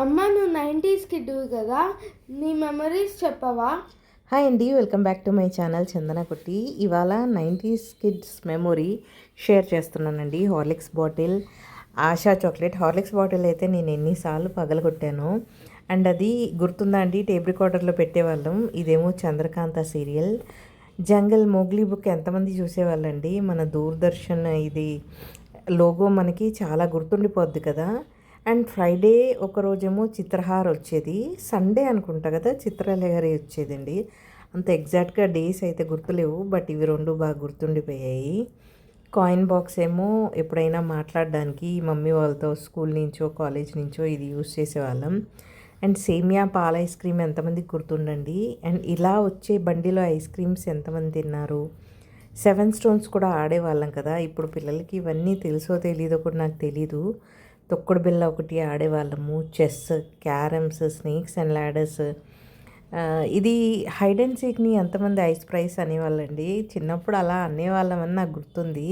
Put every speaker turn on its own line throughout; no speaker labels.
అమ్మ నువ్వు 90s కిడ్వి కదా, నీ మెమరీస్ చెప్పవా?
హాయ్ అండి, welcome back to my channel Chandana Kutti. ఇవాళ 90s కిడ్స్ మెమొరీ షేర్ చేస్తున్నానండి. Horlicks bottle, Asha chocolate. Horlicks bottle అయితే నేను ఎన్నిసార్లు పగలగొట్టాను. అండ్ అది గుర్తుందా అండి, టేప్ రికార్డర్లో పెట్టేవాళ్ళం. ఇదేమో చంద్రకాంత సీరియల్. జంగల్, మోగ్లీ బుక్ ఎంతమంది చూసేవాళ్ళండి. మన దూరదర్శన్ ఇది లోగో మనకి చాలా గుర్తుండిపోద్ది కదా. అండ్ ఫ్రైడే ఒకరోజేమో చిత్రహార్ వచ్చేది, సండే అనుకుంటా కదా చిత్రలహరి వచ్చేదండి. అంత ఎగ్జాక్ట్గా డేస్ అయితే గుర్తులేవు, బట్ ఇవి రెండు బాగా గుర్తుండిపోయాయి. కాయిన్ బాక్స్ ఏమో ఎప్పుడైనా మాట్లాడడానికి మమ్మీ వాళ్ళతో స్కూల్ నుంచో కాలేజ్ నుంచో ఇది యూస్ చేసేవాళ్ళం. అండ్ సేమియా పాల ఐస్ క్రీమ్ ఎంతమందికి గుర్తుండండి. అండ్ ఇలా వచ్చే బండిలో ఐస్ క్రీమ్స్ ఎంతమంది తిన్నారు. 7 స్టోన్స్ కూడా ఆడేవాళ్ళం కదా. ఇప్పుడు పిల్లలకి ఇవన్నీ తెలుసో తెలీదో కూడా నాకు తెలీదు. తొక్కుడు బిళ్ళ ఒకటి ఆడేవాళ్ళము, chess, carroms, snakes and ladders. ఇది హైడ్ అండ్ సీక్ని ఎంతమంది ఐస్ ప్రైస్ అనేవాళ్ళండి. చిన్నప్పుడు అలా అనేవాళ్ళమని నాకు గుర్తుంది.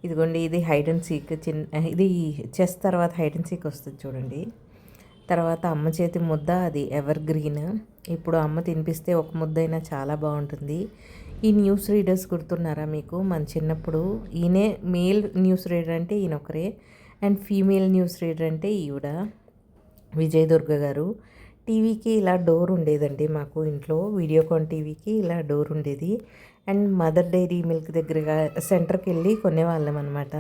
ఇదిగోండి, ఇది హైడ్ అండ్ సీక్. ఇది చెస్ తర్వాత హైడ్ అండ్ సీక్ వస్తుంది చూడండి. తర్వాత అమ్మ చేతి ముద్ద, అది ఎవర్ గ్రీన్. ఇప్పుడు అమ్మ తినిపిస్తే ఒక ముద్దైనా చాలా బాగుంటుంది. ఈ న్యూస్ రీడర్స్ గుర్తున్నారా మీకు? మన చిన్నప్పుడు ఈయనే మేల్ న్యూస్ రీడర్ అంటే ఈయన ఒకరే, అండ్ ఫీమేల్ న్యూస్ రీడర్ అంటే ఈవిడ విజయ్ దుర్గ గారు. టీవీకి ఇలా డోర్ ఉండేదండి మాకు ఇంట్లో, వీడియోకాన్ టీవీకి ఇలా డోర్ ఉండేది. అండ్ మదర్ డైరీ మిల్క్ దగ్గరగా సెంటర్కి వెళ్ళి కొనేవాళ్ళం అనమాట.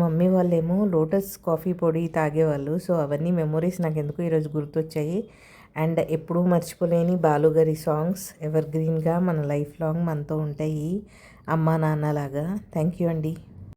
మమ్మీ వాళ్ళేమో లోటస్ కాఫీ పొడి తాగేవాళ్ళు. సో అవన్నీ మెమొరీస్ నాకు ఎందుకు ఈరోజు గుర్తొచ్చాయి. అండ్ ఎప్పుడూ మర్చిపోలేని బాలుగారి సాంగ్స్ ఎవర్ గ్రీన్గా మన లైఫ్ లాంగ్ మనతో ఉంటాయి, అమ్మా నాన్నలాగా. థ్యాంక్ యూ అండి.